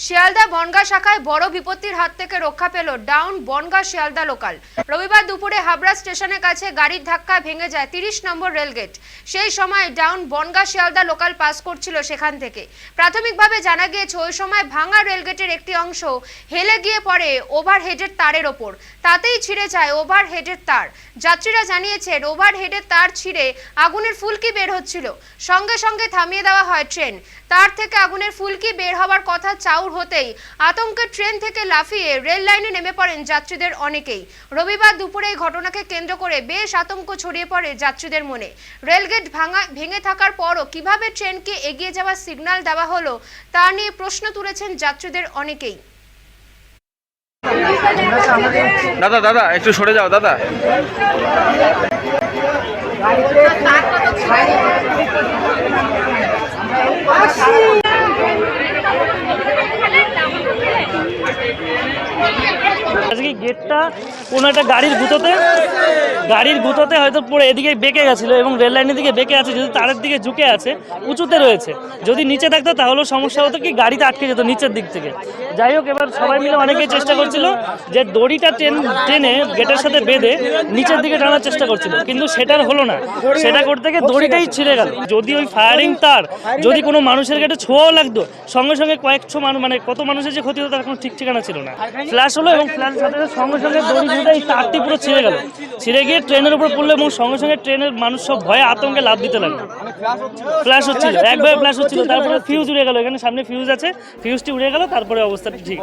শিয়ালদা বনগাঁ শাখায় বড় বিপত্তির হাত থেকে রক্ষা পেল ডাউন বনগাঁ শিয়ালদা লোকাল। রবিবার দুপুরে হাবড়া স্টেশনের কাছে গাড়ির ধাক্কায় ভেঙে যায় 30 নম্বর রেলগেট। সেই সময় down Bongaon Sealdah local pass করছিল সেখান থেকে। প্রাথমিকভাবে জানা গিয়েছে ওই সময় ভাঙা রেলগেটের একটি অংশ হেলে গিয়ে পড়ে ওভারহেডের তারের ওপর, তাতেই ছিঁড়ে যায় ওভারহেডের তার। যাত্রীরা জানিয়েছেন ওভারহেডের তার ছিঁড়ে আগুনের ফুলকি বের হচ্ছিল, সঙ্গে সঙ্গে থামিয়ে দেওয়া হয় ট্রেন। তার থেকে আগুনের ফুলকি বের হওয়ার কথা চাউর হতেই আতঙ্কে ট্রেন থেকে লাফিয়ে রেল লাইনে নেমে পড়েন যাত্রীদের অনেকেই। রবিবার দুপুরে এই ঘটনাকে কেন্দ্র করে বেশ আতঙ্ক ছড়িয়ে পড়ে যাত্রীদের মনে। রেলগেট ভেঙে থাকার পরও কিভাবে ট্রেনকে এগিয়ে যাওয়ার সিগন্যাল দেওয়া হলো তা নিয়ে প্রশ্ন তুলেছেন যাত্রীদের অনেকেই। দাদা দাদা একটু সরে যাও দাদা। আজকে গেটটা কোনো একটা গাড়ির গুঁতোতে হয়তো পড়ে এদিকে বেঁকে গেছিলো এবং রেল লাইনের দিকে বেঁকে আছে, যদি তারের দিকে ঝুঁকে আছে, উঁচুতে রয়েছে। যদি নিচে থাকতো তাহলেও সমস্যা হতো, কি গাড়িতে আটকে যেত নিচের দিক থেকে। যাই হোক, এবার সবাই মিলে অনেকেই চেষ্টা করছিল যে দড়িটা টেনে গেটের সাথে বেঁধে নিচের দিকে টানার চেষ্টা করছিল, কিন্তু সেটার হলো না। সেটা করতে গিয়ে দড়িটাই ছিঁড়ে গেল। যদি ওই ফায়ারিং তার যদি কোনো মানুষের গেটে ছোঁয়াও লাগতো, সঙ্গে সঙ্গে কয়েকশো মানুষ, মানে কত মানুষের যে ক্ষতি হতো তার কোনো ঠিক ঠিকানা ছিল না। ফ্ল্যাশ হলো এবং ফ্ল্যাশের সাথে সঙ্গে সঙ্গে দড়ি ঝুলে এই তারটি পুরো ছিঁড়ে গেল, ছিঁড়ে গিয়ে ট্রেনের উপর পড়লো এবং সঙ্গে সঙ্গে ট্রেনের মানুষ সব ভয়ে আতঙ্কে লাফ দিতে লাগলো। ফ্ল্যাশ হচ্ছিল, একভাবে ফ্ল্যাশ হচ্ছিল, তারপরে ফিউজ উড়ে গেল। এখানে সামনে ফিউজ আছে, ফিউজটি উড়ে গেল, তারপরে অবস্থাটা ঠিক।